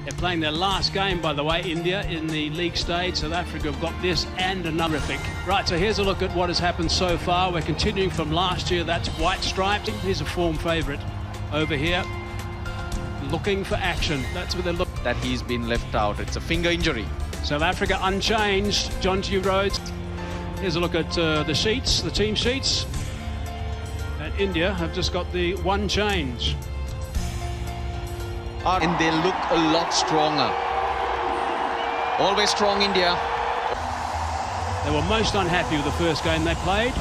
They're playing their last game, by the way, India, in the league stage. South Africa have got this and another thing. Right, so here's a look at what has happened so far. We're continuing from last year. That's white striped. Here's a form favourite over here, looking for action. That's what they're looking. That he's been left out. It's a finger injury. South Africa unchanged. Jonty Rhodes. Here's a look at the sheets, the team sheets. And India have just got the one change. And they look a lot stronger. Always strong, India. They were most unhappy with the first game they played.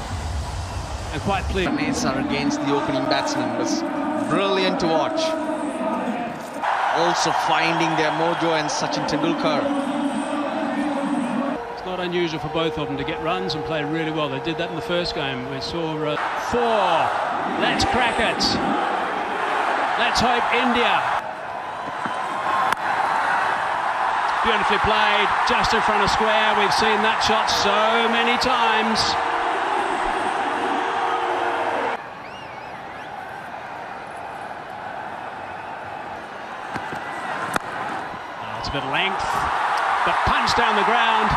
And quite clear. Are against the opening batsman was brilliant to watch. Also finding their mojo and Sachin Tendulkar. It's not unusual for both of them to get runs and play really well. They did that in the first game. We saw 4. Let's crack it. Let's hope India. Beautifully played, just in front of square. We've seen that shot so many times. It's a bit of length, but punch down the ground,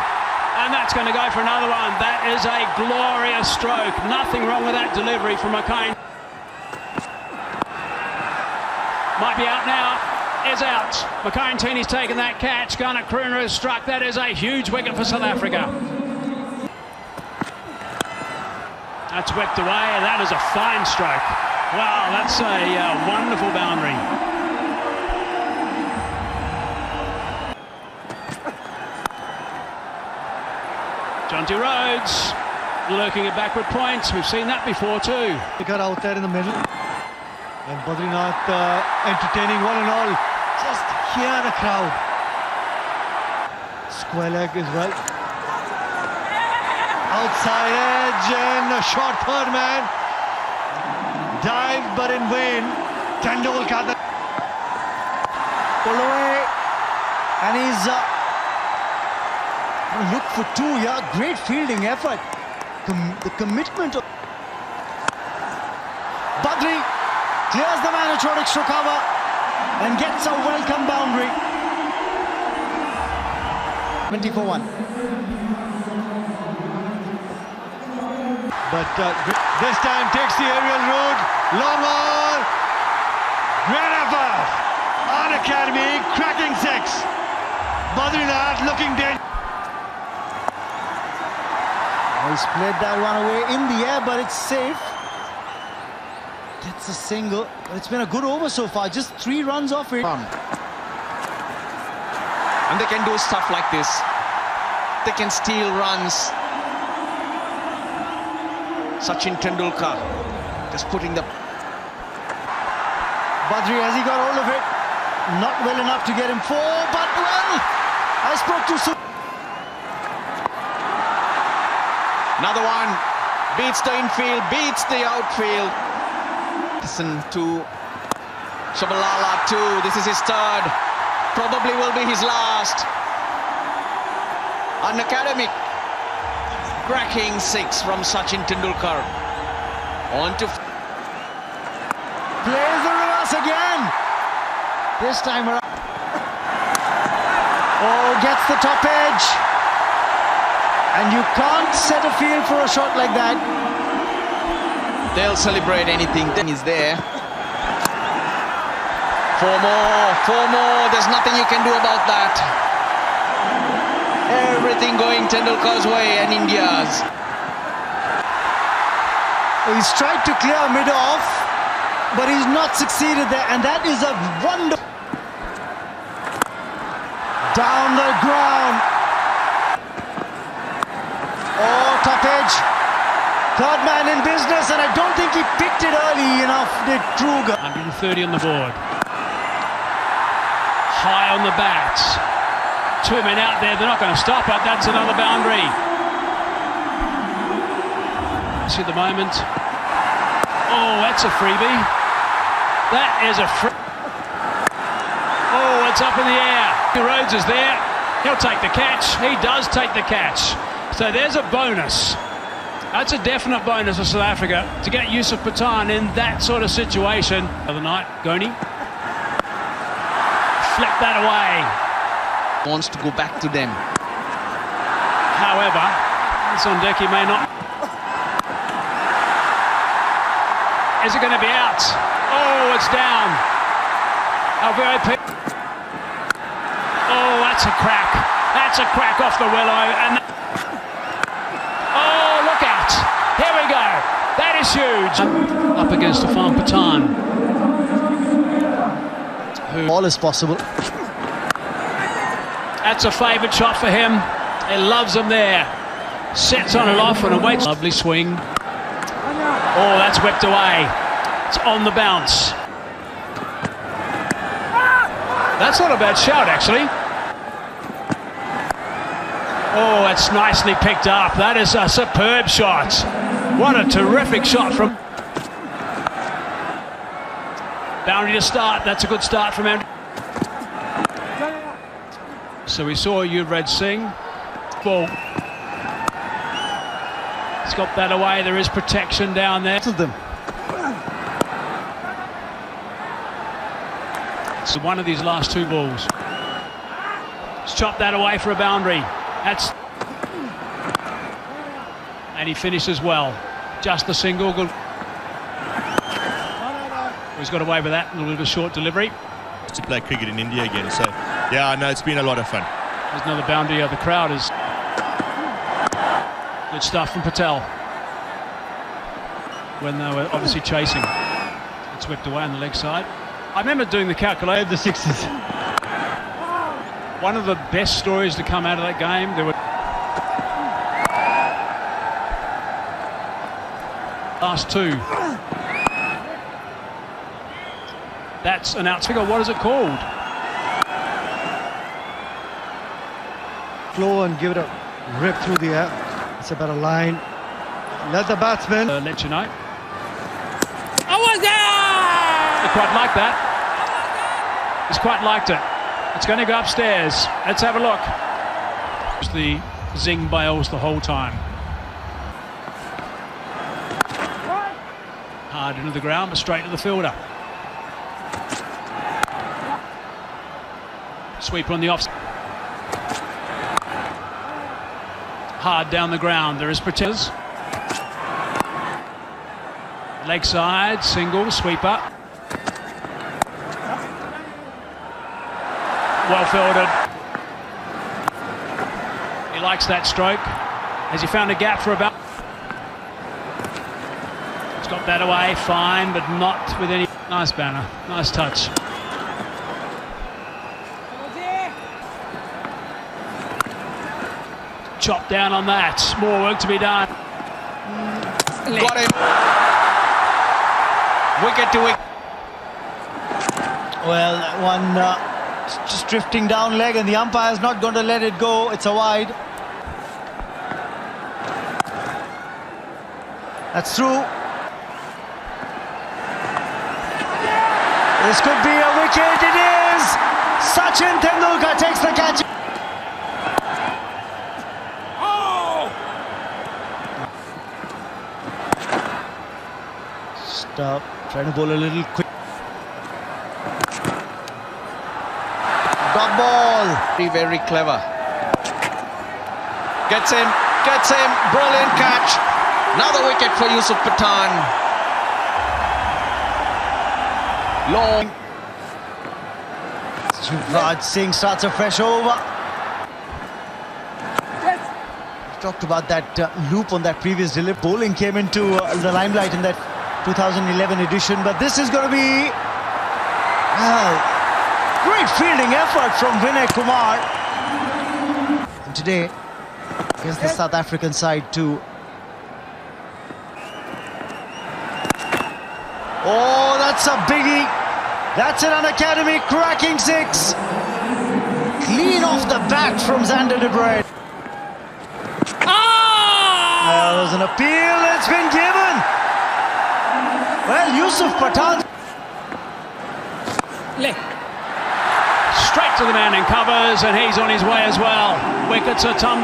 and that's going to go for another one. That is a glorious stroke. Nothing wrong with that delivery from McCain. Might be out now. Is out. McCain Teeny's taken that catch. Garnet Kruner has struck. That is a huge wicket for South Africa. That's whipped away, and that is a fine stroke. Wow, that's a wonderful boundary. Jonty Rhodes lurking at backward points. We've seen that before too. They got out there in the middle. And Badrinath entertaining one and all. Just hear the crowd. Square leg as well. Outside edge and a short third man. Dive but in vain. Tendulkar pull away. And he's look for 2. Yeah, great fielding effort. The commitment of Badri clears the man to extra cover and gets a welcome boundary. 20 for 1. But this time takes the aerial route. Long on. Great effort. On Academy, cracking 6. Badrinath looking dead. He's played that one away in the air, but it's safe. Gets a single. It's been a good over so far. Just 3 runs off it. And they can do stuff like this. They can steal runs. Sachin Tendulkar just putting the... Badri, has he got hold of it? Not well enough to get him 4, but well, I spoke too soon. Another one. Beats the infield, beats the outfield. Listen to Shabalala too. This is his 3rd. Probably will be his last. An academic cracking 6 from Sachin Tendulkar. On to... Plays the reverse again. This time around. Oh, gets the top edge. And you can't set a field for a shot like that. They'll celebrate anything. Then is there. 4 more. There's nothing you can do about that. Everything going Tendulkar's way and India's. He's tried to clear mid-off, but he's not succeeded there, and that is a wonder. Down the ground. Oh, top edge. 3rd man in business, and I don't think he picked it early enough, did Kruger. 130 on the board. High on the bats. 2 men out there, they're not going to stop it. That's another boundary. See the moment. Oh, that's a freebie. That is a free. Oh, it's up in the air. Rhodes is there. He'll take the catch. He does take the catch. So there's a bonus. That's a definite bonus for South Africa to get Yusuf Pathan in that sort of situation. The other night, Goni. flicked that away. Wants to go back to them. However, Sondeki may not. Is it going to be out? Oh, it's down. Alvaro. Oh, that's a crack. That's a crack off the willow. And oh, look out. Here we go. That is huge. Up against Afan Patan. All is possible. That's a favoured shot for him. He loves him there. Sets on it off and awaits. Lovely swing. Oh, that's whipped away. It's on the bounce. That's not a bad shout, actually. Oh, that's nicely picked up. That is a superb shot. What a terrific shot from... Boundary to start. That's a good start from him. So we saw Yuvraj Singh. Ball. He's got that away. There is protection down there. To them. So one of these last two balls. He's chopped that away for a boundary. That's... And he finishes well. Just the single. Good. He's got away with that. A little bit of a short delivery. To play cricket in India again. So, yeah, I know it's been a lot of fun. There's another boundary of the crowd. Is good stuff from Patel. When they were obviously chasing. It's whipped away on the leg side. I remember doing the calculation. The sixes. One of the best stories to come out of that game. There were last two. That's an outswinger. What is it called? Flow and give it a rip through the air. It's about a line. Let the batsman. Let you know. Oh, what's that? They quite like that. He's quite liked it. It's going to go upstairs. Let's have a look. The zing bails the whole time. Hard into the ground, but straight to the fielder. Sweeper on the off. Hard down the ground. There is protectors. Leg side, single, sweeper. Well fielded. He likes that stroke. Has he found a gap for about? He's got that away, fine, but not with any. Nice banner, nice touch. Chop down on that. More work to be done. Got him. Wicket to wicket. Well, that one just drifting down leg, and the umpire's not going to let it go. It's a wide. That's through. This could be a wicket. It is. Sachin Tendulkar takes the catch. Stop. Trying to bowl a little quick. Dot ball. Very, very clever. Gets him. Brilliant catch. Another wicket for Yusuf Pathan. Long. Yuvraj Singh starts a fresh over. We talked about that loop on that previous delivery. Bowling came into the limelight in that 2011 edition, but this is going to be great fielding effort from Vinay Kumar. And today, against the South African side too. Oh, that's a biggie. That's an unacademy cracking six. Clean off the bat from Xander de Bruyne. There's an appeal that's been given. Well, Yusuf Pathan. Straight to the man in covers, and he's on his way as well. Wickets are tumbling.